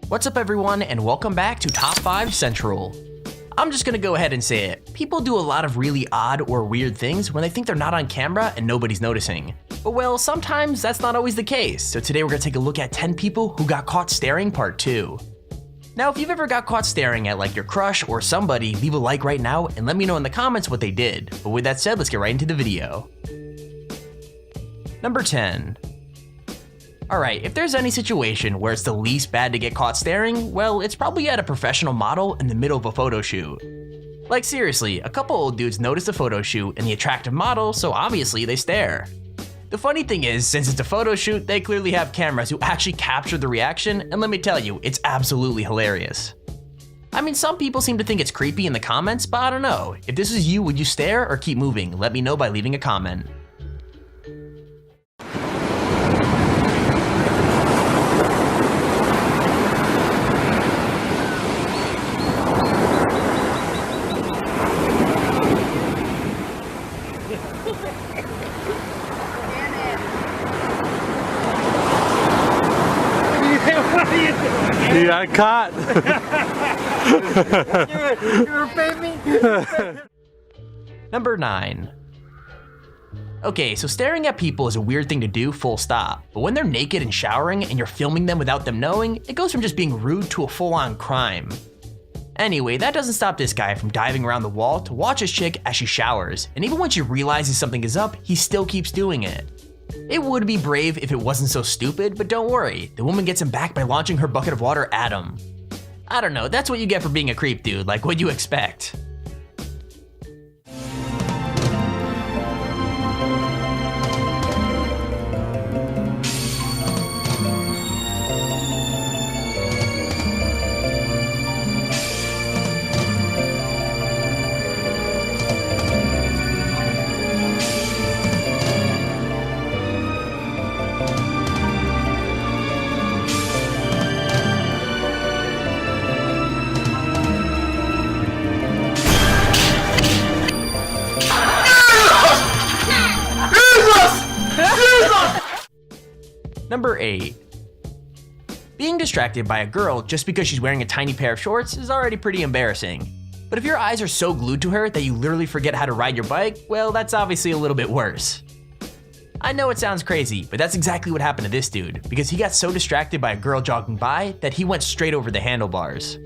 What's up everyone and welcome back to Top 5 Central. I'm just gonna go ahead and say it. People do a lot of really odd or weird things when they think they're not on camera and nobody's noticing. But well, sometimes that's not always the case. So today we're gonna take a look at 10 people who got caught staring part 2. Now if you've ever got caught staring at like your crush or somebody, leave a like right now and let me know in the comments what they did. But with that said, let's get right into the video. Number 10. Alright, if there's any situation where it's the least bad to get caught staring, well, it's probably at a professional model in the middle of a photo shoot. Like seriously, a couple old dudes notice the photo shoot and the attractive model, so obviously they stare. The funny thing is, since it's a photo shoot, they clearly have cameras who actually capture the reaction, and let me tell you, it's absolutely hilarious. I mean, some people seem to think it's creepy in the comments, but I don't know. If this is you, would you stare or keep moving? Let me know by leaving a comment. You got caught. You're baby. Number 9. Okay, so staring at people is a weird thing to do, full stop. But when they're naked and showering and you're filming them without them knowing, it goes from just being rude to a full-on crime. Anyway, that doesn't stop this guy from diving around the wall to watch his chick as she showers, and even when she realizes something is up, he still keeps doing it. It would be brave if it wasn't so stupid, but don't worry, the woman gets him back by launching her bucket of water at him. I don't know, that's what you get for being a creep, dude, like what'd you expect? Number 8. Being distracted by a girl just because she's wearing a tiny pair of shorts is already pretty embarrassing. But if your eyes are so glued to her that you literally forget how to ride your bike, well, that's obviously a little bit worse. I know it sounds crazy, but that's exactly what happened to this dude, because he got so distracted by a girl jogging by that he went straight over the handlebars.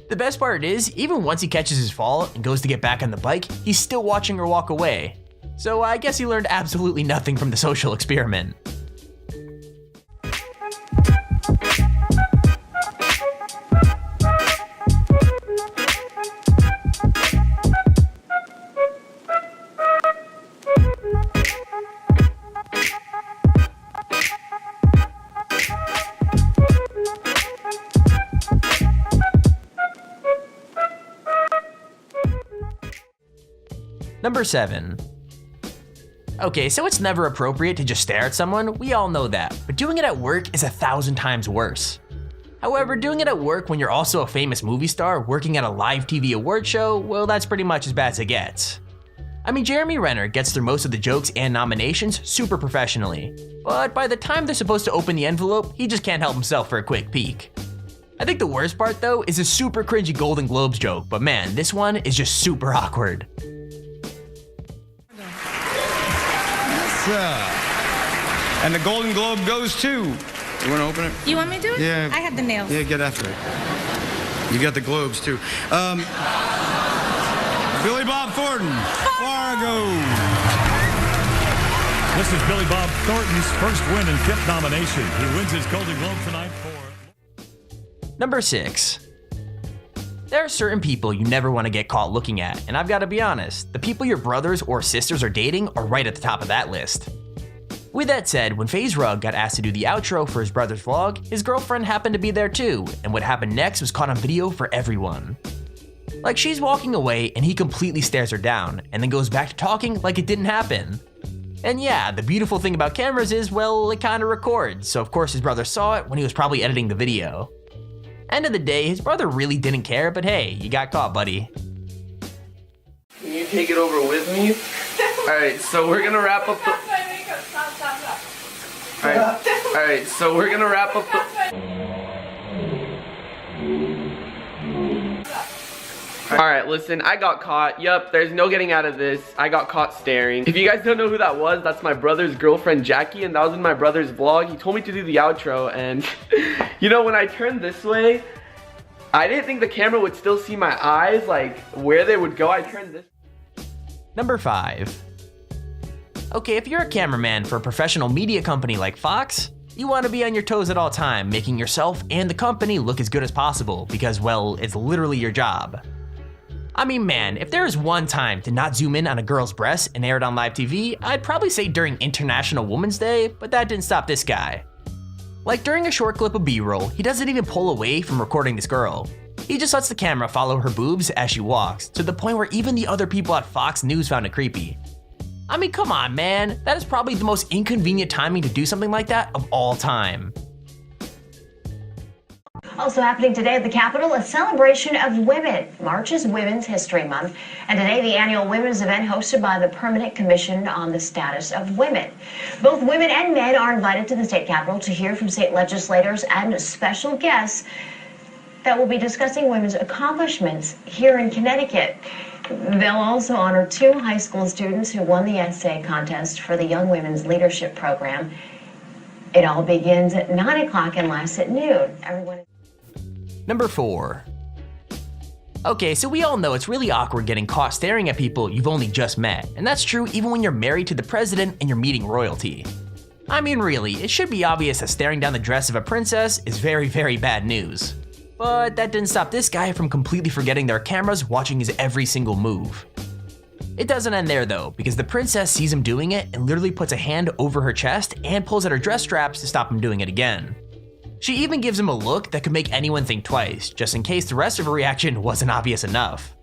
The best part is, even once he catches his fall and goes to get back on the bike, he's still watching her walk away. So I guess he learned absolutely nothing from the social experiment. Number 7. Okay, so it's never appropriate to just stare at someone, we all know that, but doing it at work is 1,000 times worse. However, doing it at work when you're also a famous movie star working at a live TV award show, well, that's pretty much as bad as it gets. I mean, Jeremy Renner gets through most of the jokes and nominations super professionally, but by the time they're supposed to open the envelope, he just can't help himself for a quick peek. I think the worst part though is a super cringy Golden Globes joke, but man, this one is just super awkward. And the Golden Globe goes to. You want to open it? You want me to? Yeah. I have the nails. Yeah, get after it. You got the globes too. Billy Bob Thornton, Fargo. This is Billy Bob Thornton's first win and 5th nomination. He wins his Golden Globe tonight for... Number 6. There are certain people you never want to get caught looking at, and I've got to be honest, the people your brothers or sisters are dating are right at the top of that list. With that said, when FaZe Rug got asked to do the outro for his brother's vlog, his girlfriend happened to be there too, and what happened next was caught on video for everyone. Like she's walking away and he completely stares her down, and then goes back to talking like it didn't happen. And yeah, the beautiful thing about cameras is, well, it kinda records, so of course his brother saw it when he was probably editing the video. End of the day, his brother really didn't care, but hey, you got caught, buddy. Can you take it over with me? Alright, so we're gonna wrap up the... Alright, so we're gonna wrap up the... Alright, listen, I got caught. Yup, there's no getting out of this. I got caught staring. If you guys don't know who that was, that's my brother's girlfriend, Jackie, and that was in my brother's vlog. He told me to do the outro, and you know, when I turned this way, I didn't think the camera would still see my eyes, like where they would go. I turned this. Number 5. Okay, if you're a cameraman for a professional media company like Fox, you want to be on your toes at all time, making yourself and the company look as good as possible because, well, it's literally your job. I mean, man, if there is one time to not zoom in on a girl's breasts and air it on live TV, I'd probably say during International Women's Day, but that didn't stop this guy. Like during a short clip of B-roll, he doesn't even pull away from recording this girl. He just lets the camera follow her boobs as she walks, to the point where even the other people at Fox News found it creepy. I mean, come on, man, that is probably the most inconvenient timing to do something like that of all time. Also happening today at the Capitol, a celebration of women. March is Women's History Month, and today the annual women's event hosted by the Permanent Commission on the Status of Women. Both women and men are invited to the state capitol to hear from state legislators and special guests that will be discussing women's accomplishments here in Connecticut. They'll also honor 2 high school students who won the essay contest for the Young Women's Leadership Program. It all begins at 9 o'clock and lasts at noon. Number 4. Okay, so we all know it's really awkward getting caught staring at people you've only just met, and that's true even when you're married to the president and you're meeting royalty. I mean, really, it should be obvious that staring down the dress of a princess is very, very bad news. But that didn't stop this guy from completely forgetting there are cameras watching his every single move. It doesn't end there though, because the princess sees him doing it and literally puts a hand over her chest and pulls at her dress straps to stop him doing it again. She even gives him a look that could make anyone think twice, just in case the rest of her reaction wasn't obvious enough.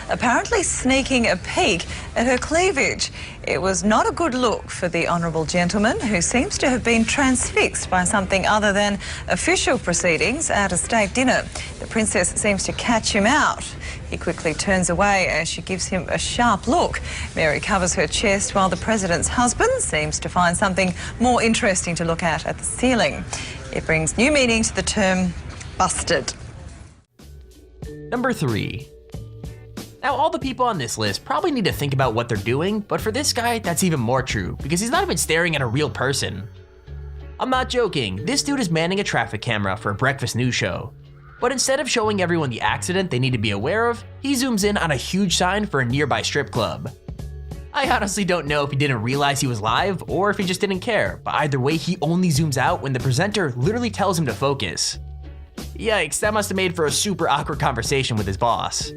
Apparently sneaking a peek at her cleavage. It was not a good look for the honourable gentleman, who seems to have been transfixed by something other than official proceedings at a state dinner. The princess seems to catch him out. He quickly turns away as she gives him a sharp look. Mary covers her chest while the president's husband seems to find something more interesting to look at the ceiling. It brings new meaning to the term busted. Number 3. Now, all the people on this list probably need to think about what they're doing, but for this guy, that's even more true, because he's not even staring at a real person. I'm not joking, this dude is manning a traffic camera for a breakfast news show. But instead of showing everyone the accident they need to be aware of, he zooms in on a huge sign for a nearby strip club. I honestly don't know if he didn't realize he was live, or if he just didn't care, but either way, he only zooms out when the presenter literally tells him to focus. Yikes, that must have made for a super awkward conversation with his boss.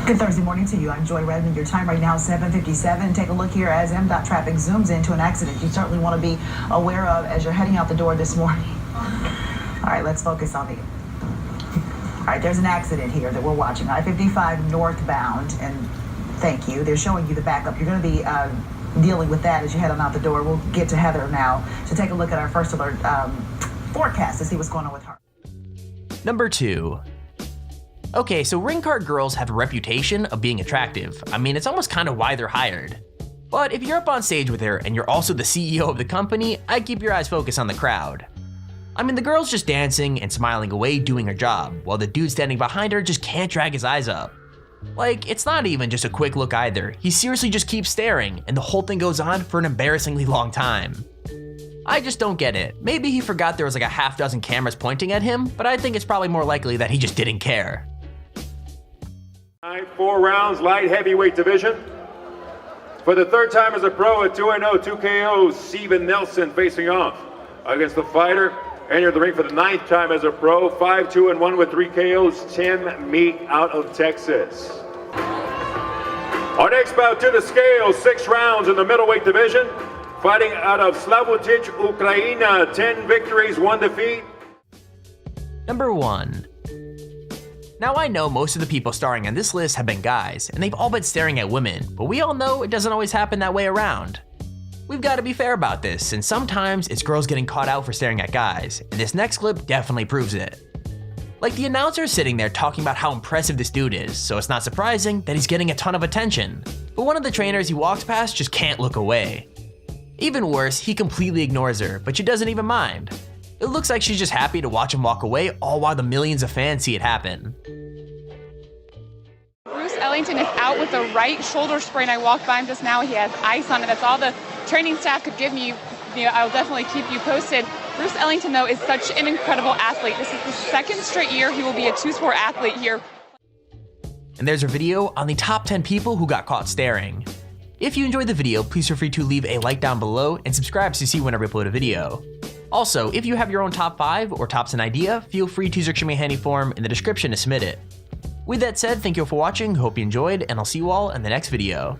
Good Thursday morning to you. I'm Joy Redmond. Your time right now, 7:57. Take a look here as MDOT traffic zooms into an accident you certainly want to be aware of as you're heading out the door this morning. All right, let's focus on the... All right, there's an accident here that we're watching. I-55 northbound, and thank you. They're showing you the backup. You're going to be dealing with that as you head on out the door. We'll get to Heather now to take a look at our first alert forecast to see what's going on with her. Number 2. Okay, so ring card girls have a reputation of being attractive. I mean, it's almost kind of why they're hired. But if you're up on stage with her and you're also the CEO of the company, I'd keep your eyes focused on the crowd. I mean, the girl's just dancing and smiling away doing her job, while the dude standing behind her just can't drag his eyes up. Like, it's not even just a quick look either, he seriously just keeps staring, and the whole thing goes on for an embarrassingly long time. I just don't get it. Maybe he forgot there was like a half dozen cameras pointing at him, but I think it's probably more likely that he just didn't care. 4 rounds, light heavyweight division. For the 3rd time as a pro at 2-0, 2 KOs, Steven Nelson facing off against the fighter. Entered the ring for the 9th time as a pro, 5-2-1 with 3 KOs, Tim Meek out of Texas. Our next bout to the scale, 6 rounds in the middleweight division. Fighting out of Slavutic, Ukraine, 10 victories, 1 defeat. Number 1. Now I know most of the people starring on this list have been guys, and they've all been staring at women, but we all know it doesn't always happen that way around. We've got to be fair about this, and sometimes it's girls getting caught out for staring at guys, and this next clip definitely proves it. Like, the announcer is sitting there talking about how impressive this dude is, so it's not surprising that he's getting a ton of attention, but one of the trainers he walks past just can't look away. Even worse, he completely ignores her, but she doesn't even mind. It looks like she's just happy to watch him walk away, all while the millions of fans see it happen. Bruce Ellington is out with a right shoulder sprain. I walked by him just now. He has ice on it. That's all the training staff could give me. I'll definitely keep you posted. Bruce Ellington, though, is such an incredible athlete. This is the second straight year he will be a two-sport athlete here. And there's a video on the top 10 people who got caught staring. If you enjoyed the video, please feel free to leave a like down below and subscribe to see whenever I upload a video. Also, if you have your own top 5 or tops an idea, feel free to search my handy form in the description to submit it. With that said, thank you all for watching, hope you enjoyed, and I'll see you all in the next video.